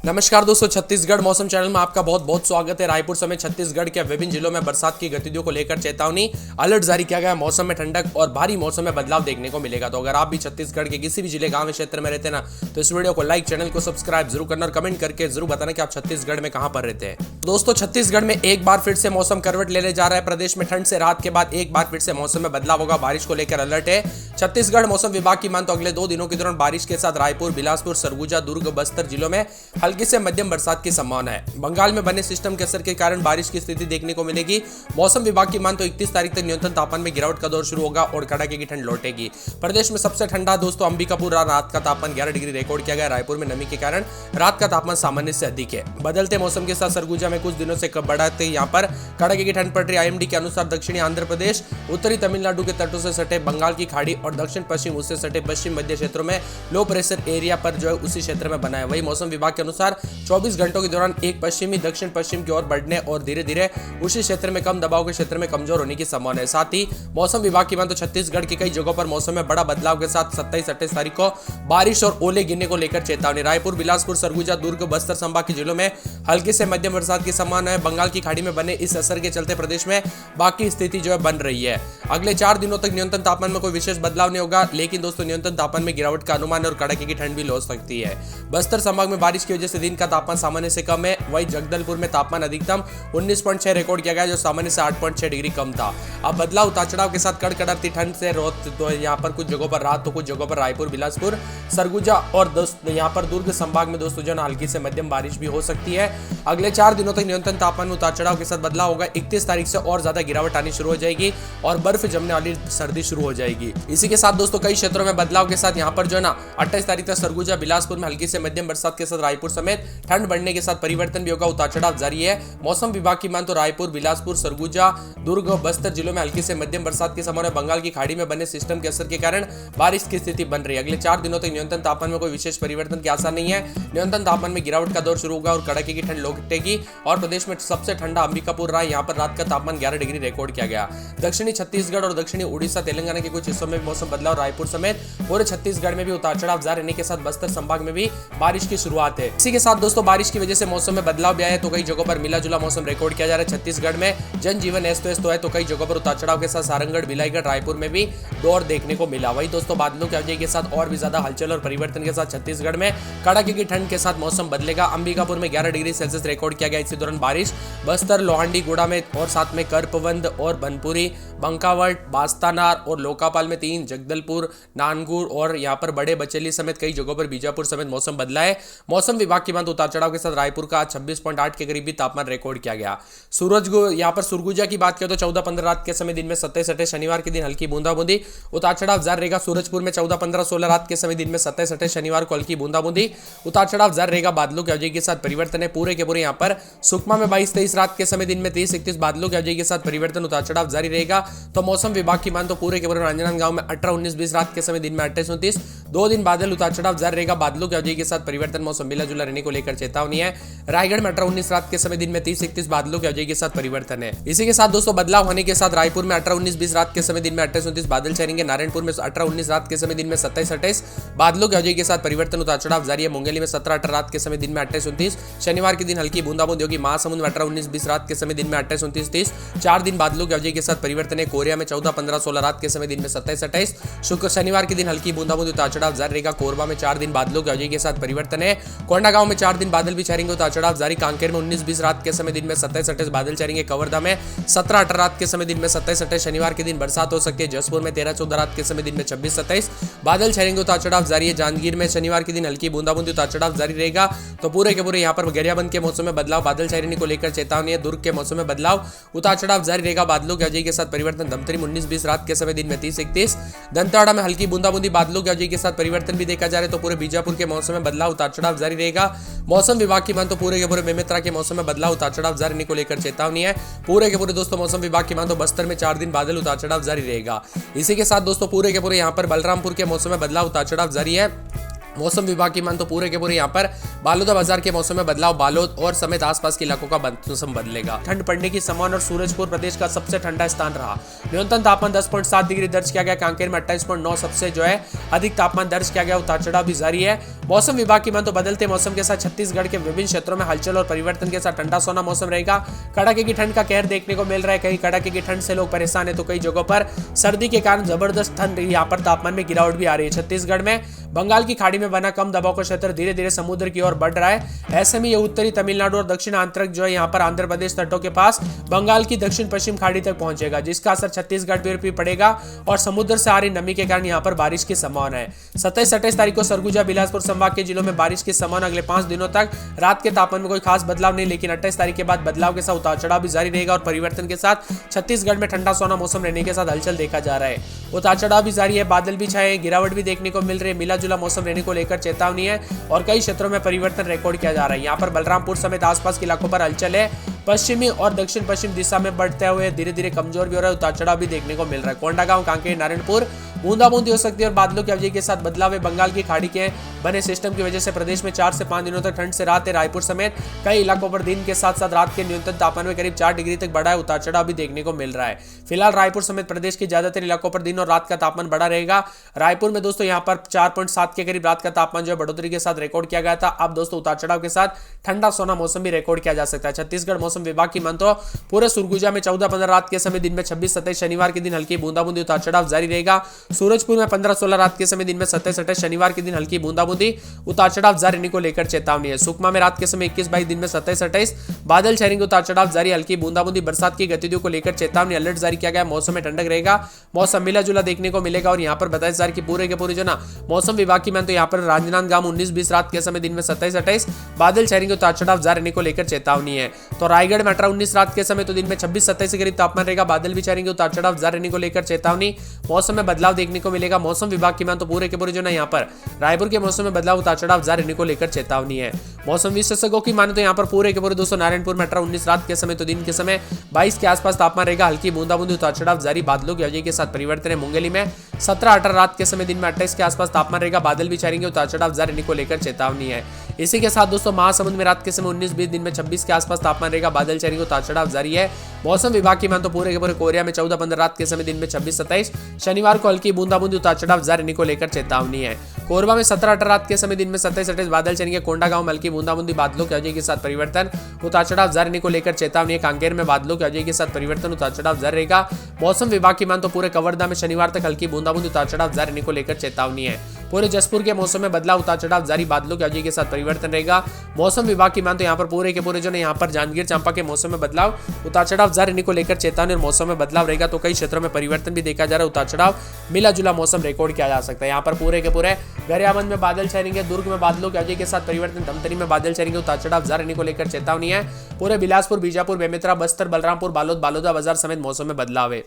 नमस्कार दोस्तों, छत्तीसगढ़ मौसम चैनल में आपका बहुत बहुत स्वागत है। रायपुर समेत छत्तीसगढ़ के विभिन्न जिलों में बरसात की गतिविधियों को लेकर चेतावनी अलर्ट जारी किया गया है। मौसम में ठंडक और भारी मौसम में बदलाव देखने को मिलेगा। तो अगर आप भी छत्तीसगढ़ के किसी भी जिले गांव क्षेत्र में रहते हैं ना, तो इस वीडियो को लाइक, चैनल को सब्सक्राइब जरूर करना और कमेंट करके जरूर बताना कि आप छत्तीसगढ़ में कहां पर रहते हैं। दोस्तों, छत्तीसगढ़ में एक बार फिर से मौसम करवट लेने जा रहा है। प्रदेश में ठंड से राहत के बाद एक बार फिर से मौसम में बदलाव होगा। बारिश को लेकर अलर्ट है। छत्तीसगढ़ मौसम विभाग की मान तो अगले 2 दिनों के दौरान बारिश के साथ रायपुर, बिलासपुर, सरगुजा, दुर्ग, बस्तर जिलों में हल्की से मध्यम बरसात की संभावना है। बंगाल में बने सिस्टम के असर के कारण बारिश की स्थिति देखने को मिलेगी। मौसम विभाग की मान तो 31 तारीख तक न्यूनतम तापमान में गिरावट का दौर शुरू होगा और कड़ाके की ठंड लौटेगी। प्रदेश में सबसे ठंडा दोस्तों अंबिकापुर, रात का तापमान 11 डिग्री रिकॉर्ड किया गया। रायपुर में नमी के कारण रात का तापमान सामान्य से अधिक है। बदलते मौसम के साथ सरगुजा में कुछ दिनों से बढ़ाते यहाँ पर कड़ाके की ठंड पड़ रही है। आईएमडी के अनुसार दक्षिणी आंध्र प्रदेश, उत्तरी तमिलनाडु के तटों से सटे बंगाल की खाड़ी और दक्षिण पश्चिम उससे सटे पश्चिम मध्य क्षेत्रों में लो प्रेशर एरिया पर जो है उसी क्षेत्र में बना है। वही मौसम विभाग के अनुसार 24 घंटों के दौरान एक पश्चिमी दक्षिण पश्चिम की ओर बढ़ने और धीरे धीरे उसी क्षेत्र में कम दबाव के क्षेत्र में कमजोर होने की संभावना है। साथ ही मौसम विभाग की मान तो छत्तीसगढ़ की कई जगहों पर मौसम में बड़ा बदलाव के साथ 27-28 तारीख को बारिश और ओले गिरने को लेकर चेतावनी। रायपुर, बिलासपुर, सरगुजा, दुर्ग, बस्तर संभाग के जिलों में हल्की से मध्यम बरसात की संभावना है। बंगाल की खाड़ी में बने इस असर के चलते प्रदेश में बाकी स्थिति जो है बन रही है। अगले 4 दिनों तक न्यूनतम तापमान में कोई विशेष बदलाव नहीं होगा, लेकिन दोस्तों न्यूनतम तापमान में गिरावट का अनुमान और कड़ाके की ठंड भी हो सकती है। बस्तर संभाग में बारिश की वजह से दिन का तापमान सामान्य से कम है। वही जगदलपुर में तापमान अधिकतम 19.6 रिकॉर्ड किया गया, जो सामान्य से 8.6 डिग्री कम था। अब बदलाव उतार चढ़ाव के साथ कड़कड़ाती ठंड से तो यहाँ पर कुछ जगहों पर रात तो कुछ जगहों पर रायपुर, बिलासपुर, सरगुजा और यहाँ पर दुर्ग संभाग में दोस्तों जो हल्की से मध्यम बारिश भी हो सकती है। अगले 4 दिनों तक न्यूनतम तापमान में उतार चढ़ाव के साथ बदलाव होगा। 31 तारीख से और ज्यादा गिरावट आनी शुरू हो जाएगी और बर्फ जमने वाली सर्दी शुरू हो जाएगी। इसी के साथ दोस्तों कई क्षेत्रों में बदलाव के साथ यहाँ पर जो है ना 28 तारीख तक सरगुजा, बिलासपुर में हल्की से मध्यम बरसात के साथ रायपुर समेत ठंड बढ़ने के साथ परिवर्तन भी होगा। उतार चढ़ाव जारी है। मौसम विभाग की मान तो रायपुर, बिलासपुर, सरगुजा, दुर्ग, बस्तर जिलों में हल्की से मध्यम बरसात की संभावना। बंगाल की खाड़ी में बने सिस्टम के असर के कारण बारिश की स्थिति बन रही है। अगले 4 दिनों तक न्यूनतम तापमान में कोई विशेष परिवर्तन की आशा नहीं है। न्यूनतम तापमान में गिरावट का दौर शुरू होगा और कड़ाके की ठंड लौटेगी और प्रदेश में सबसे ठंडा अंबिकापुर रहा। यहाँ पर रात का तापमान 11 डिग्री रिकॉर्ड किया गया। दक्षिणी छत्तीसगढ़ और दक्षिणी उड़ीसा, तेलंगाना के कुछ हिस्सों में भी मौसम बदलाव। रायपुर समेत पूरे छत्तीसगढ़ में भी उतार चढ़ाव जारी रहने के साथ बस्तर संभाग में भी बारिश की शुरुआत है। इसी के साथ दोस्तों बारिश की वजह से मौसम में बदलाव भी आया है, तो कई जगहों पर मिला जुला मौसम रिकॉर्ड किया जा रहा है। छत्तीसगढ़ में जनजीवन अस्त व्यस्त है, तो कई जगहों पर उतार चढ़ाव के साथ सारंगढ़, भिलाईगढ़, रायपुर में भी दौर देखने को मिला। वही दोस्तों बादलों की वजह के साथ और भी ज्यादा हलचल और परिवर्तन के साथ छत्तीसगढ़ में कड़ाके की ठंड के साथ मौसम बदलेगा। अंबिकापुर में 11 डिग्री सेल्सियस रिकॉर्ड किया गया। इसी दौरान बारिश बस्तर, लोहांडी, गुड़ा में और साथ में करपवंद और बनपुरी, बंकावट, बास्तानार और लोकापाल में 3, जगदलपुर, नानगुर और यहाँ पर बड़े बचेली समेत कई जगहों पर बीजापुर समेत मौसम बदला है। मौसम विभाग की मान उतार चढ़ाव के साथ रायपुर का 26.8 के करीब भी तापमान रिकॉर्ड किया गया। यहाँ पर सुरगुजा की बात करें तो 14-15 रात के समय दिन में 27-28, शनिवार के दिन हल्की बूंदाबूंदी। उतार चढ़ाव जारी रहेगा। सूरजपुर में 14-15-16 रात के समय दिन में 27-28, शनिवार को हल्की बूंदाबूंदी। उतार चढ़ाव जारी रहेगा। बादलों की वजह के साथ परिवर्तन है पूरे के पूरे। यहाँ पर सुकमा में 22-23 रात के समय दिन में 30-31 बादलों की वजह के साथ परिवर्तन, उतार चढ़ाव जारी रहेगा। तो मौसम विभाग की मान तो पूरे के पूरे राजनांदगांव में 18-19-20 रात के समय दिन में 28-29, 2 दिन बादल, उतार चढ़ाव जारी रहेगा। बादलों की वजह के साथ परिवर्तन, मौसम मिला जुला रहने को लेकर चेतावनी है। रायगढ़ में 18-19 रात के समय दिन में 30-31 बादलों की वजह के साथ परिवर्तन है। इसी के साथ दोस्तों बदलाव होने के साथ रायपुर में 18-19-20 रात के समय दिन में 28-29 बादल छाएंगे। नारायणपुर में 18-19 रात के समय दिन में 27-28 बादलों की वजह के साथ परिवर्तन, उतार चढ़ाव जारी है। मुंगेली में 17-18 रात के समय दिन में 28-29, शनिवार के दिन हल्की बूंदाबूंदी होगी। महासमुंद में 18-19-20 रात के समय दिन में 28-29-30, 4 दिन बादलों की वजह के साथ परिवर्तन है। कोरिया में 14-15-16 रात के समय दिन में 27-28, शुक्र शनिवार के दिन हल्की बूंदाबूंदी, उतार चढ़ाव जारी रहेगा। कोरबा में 4 दिन बादलों की वजह के साथ परिवर्तन है। कोंडागांव में 4 दिन बादल भी छाएंगे, उतार चढ़ाव जारी। कांकेर में 19-20 रात के समय दिन में 27-28 बादल छाएंगे। कवर्धा में 17-18 रात के समय दिन में 27-28, शनिवार के दिन बरसात हो सकती है। जसपुर में 13-14 रात के समय दिन में 26-27 बादल छाएंगे, उतार चढ़ाव जारी है। जांजगीर में शनिवार के दिन हल्की बूंदाबूंदी, उतार चढ़ाव जारी रहेगा। तो पूरे के पूरे यहाँ पर गरियाबंद के मौसम में बदलाव, बादल छाने को लेकर चेतावनी है। दुर्ग के मौसम में बदलाव, उतार चढ़ाव जारी रहेगा। बादलों की वजह के साथ परिवर्तन। धमतरी में 19-20 रात के समय दिन में 30-31, दंतेवाड़ा में हल्की बूंदाबूंदी, बादलों की वजह के साथ परिवर्तन भी देखा जा रहा है। तो पूरे बीजापुर के मौसम में बदलाव, उतार चढ़ाव जारी रहेगा। मौसम विभाग की मान तो पूरे के पूरे बेमेतरा के मौसम में बदलाव, उतार चढ़ाव जारी रहने को लेकर चेतावनी है। पूरे के पूरे दोस्तों मौसम विभाग की मान तो बस्तर में 4 दिन बादल, उतार चढ़ाव जारी रहेगा। इसी के साथ दोस्तों पूरे के पूरे यहाँ पर बलरामपुर के मौसम में बदलाव, उतार चढ़ाव जारी है। मौसम विभाग की मान तो पूरे के पूरे यहाँ पर बालोदा बाजार के मौसम में बदलाव, बालोद और समेत आसपास के इलाकों का मौसम बदलेगा। ठंड पड़ने की संभावना और सूरजपुर प्रदेश का सबसे ठंडा स्थान रहा। न्यूनतम तापमान 10.7 डिग्री दर्ज किया गया। कांकेर में 28.9 सबसे जो है अधिक तापमान दर्ज किया गया। उतार चढ़ाव भी जारी है। मौसम विभाग की मान तो बदलते मौसम के साथ छत्तीसगढ़ के विभिन्न क्षेत्रों में हलचल और परिवर्तन के साथ ठंडा सोना मौसम रहेगा। कड़ाके की ठंड का कहर देखने को मिल रहा है। कहीं कड़ाके की ठंड से लोग परेशान है तो कई जगहों पर सर्दी के कारण जबरदस्त ठंड यहाँ पर तापमान में गिरावट भी आ रही है। छत्तीसगढ़ में बंगाल की खाड़ी में बना कम दबाव का क्षेत्र धीरे धीरे समुद्र की ओर बढ़ रहा है। ऐसे में ये उत्तरी तमिलनाडु और दक्षिण आंतरिक जो है यहाँ पर आंध्र प्रदेश तटों के पास बंगाल की दक्षिण पश्चिम खाड़ी तक पहुंचेगा, जिसका असर छत्तीसगढ़ पर भी पड़ेगा और समुद्र से आ रही नमी के कारण यहाँ पर बारिश की संभावना है। 27-28 तारीख को सरगुजा बिलासपुर संभाग के जिलों में बारिश की संभावना। अगले 5 दिनों तक रात के तापमान में कोई खास बदलाव नहीं, लेकिन 28 तारीख के बाद बदलाव के साथ उतार चढ़ाव भी जारी रहेगा और परिवर्तन के साथ छत्तीसगढ़ में ठंडा सोना मौसम रहने के साथ हलचल देखा जा रहा है। उतार चढ़ाव भी जारी है, बादल भी छाए, गिरावट भी देखने को मिल रही है। मिला जुला मौसम रहने को लेकर चेतावनी है और कई क्षेत्रों में परिवर्तन रिकॉर्ड किया जा रहा है। यहाँ पर बलरामपुर समेत आसपास के इलाकों पर हलचल है। पश्चिमी और दक्षिण पश्चिम दिशा में बढ़ते हुए धीरे धीरे कमजोर भी हो रहा है। उतार चढ़ाव भी देखने को मिल रहा है। कोंडागांव, कांकेर, नारायणपुर बूंदाबूंदी हो सकती है और बादलों की अवधि के साथ बदलाव है। बंगाल की खाड़ी के बने सिस्टम की वजह से प्रदेश में 4 से 5 दिनों तक ठंड से राहत है। रायपुर समेत कई इलाकों पर दिन के साथ साथ रात के न्यूनतम तापमान में करीब 4 डिग्री तक बढ़ा है। उतार चढ़ाव भी देखने को मिल रहा है। फिलहाल रायपुर समेत प्रदेश के ज्यादातर इलाकों पर दिन और रात का तापमान बढ़ा रहेगा। रायपुर में दोस्तों यहाँ पर 4.7 के करीब रात का तापमान जो है बढ़ोतरी के साथ रिकॉर्ड किया गया था। अब दोस्तों उतार चढ़ाव के साथ ठंडा सोना मौसम भी रिकॉर्ड किया जा सकता है। छत्तीसगढ़ मौसम विभाग की मान तो पूरे सुरगुजा में 14-15 रात के समय, दिन में 26-27 शनिवार के दिन हल्की बूंदाबूंदी, उतार चढ़ाव जारी रहेगा। सूरजपुर में 15-16 रात के समय, दिन में 27-28 शनिवार के दिन हल्की बूंदाबूंदी, उतार चढ़ाव जारी रहने को लेकर चेतावनी है। सुकमा में रात के समय 21-22, दिन में 27-28 बादल छाएंगे, उतार चढ़ाव जारी, हल्की बूंदाबूंदी, बरसात की गतिविधियों को लेकर चेतावनी, अलर्ट जारी किया गया। मौसम में ठंडक रहेगा, मौसम मिला जुला देखने को मिलेगा और यहाँ पर 27 की पूरे के पूरे जो ना मौसम विभाग की मान तो यहाँ पर राजनांदगांव 19-20 रात के समय, दिन में 27-28 बादल छाएंगे, उतार चढ़ाव जारी रहने को लेकर चेतावनी है। तो रायगढ़ में 18-19 रात के समय, तो दिन में 26-27 के करीब तापमान रहेगा, बादल भी छाएंगे, उतार चढ़ाव जारी रहने को लेकर चेतावनी। मौसम में बदलाव देखने को मिलेगा। मौसम विभाग की मान तो पूरे के पूरे जो ना यहाँ पर रायपुर के मौसम में बदलाव, उतार चढ़ाव जारी रहने को लेकर चेतावनी है। मौसम विशेषज्ञों की माने तो यहाँ पर पूरे के पूरे दोस्तों नारायणपुर में 18-19 रात के समय, तो दिन के समय 22 के आसपास तापमान रहेगा, हल्की बूंदाबूंदी, उतार चढ़ाव जारी, बादलों की अवधि के साथ परिवर्तन है। मुंगेली में 17-18 रात के समय, दिन में 28 के आसपास तापमान रहेगा, बादल भी छाएंगे, उतार चढ़ाव जारी रहने को लेकर चेतावनी है। इसी के साथ दोस्तों महासमुंद में रात के समय 19-20, दिन में 26 के आसपास तापमान रहेगा, बादल छाएंगे, उतार चढ़ाव जारी है। मौसम विभाग की मान तो पूरे के पूरे कोरिया में 14-15 रात के समय, दिन में 26-27 शनिवार को हल्की बूंदाबूंदी, उतार चढ़ाव जारी रहने को लेकर चेतावनी है। कोरबा में 17-18 रात के समय, दिन में 27-28 बादल छाएंगे। कोंडागांव में हल्की बूंदाबूंदी, बादलों की अवधि के साथ परिवर्तन, उतार चढ़ाव जारी रहने को लेकर चेतावनी है। कांकेर में बादलों की अवधि के साथ परिवर्तन, उतार चढ़ाव जारी रहेगा। मौसम विभाग की मान तो पूरे कवर्धा में शनिवार तक हल्की बूंदाबूंदी, उतार चढ़ाव जारी रहने को लेकर चेतावनी है। पूरे जसपुर के मौसम में बदलाव, उतार चढ़ाव जारी, बादलों की अवधि के साथ परिवर्तन रहेगा। मौसम विभाग की मान तो यहाँ पर पूरे के पूरे जो है यहाँ पर जांजगीर चांपा के मौसम में बदलाव, उतार चढ़ाव जारी रहने को लेकर चेतावनी और मौसम में बदलाव रहेगा। तो कई क्षेत्रों में परिवर्तन भी देखा जा रहा है। उतार चढ़ाव मिला जुला मौसम रिकॉर्ड किया जा सकता है। यहाँ पर पूरे के पूरे गरियाबंद में बादल छाएंगे, दुर्ग में बादलों की अवधि के साथ परिवर्तन, धमतरी में बादल छाएंगे, उतार चढ़ाव जारी रहने को लेकर चेतावनी है। पूरे बिलासपुर, बीजापुर, बेमेतरा, बस्तर, बलरामपुर, बालोद, बालोदा बाजार समेत मौसम में बदलाव है।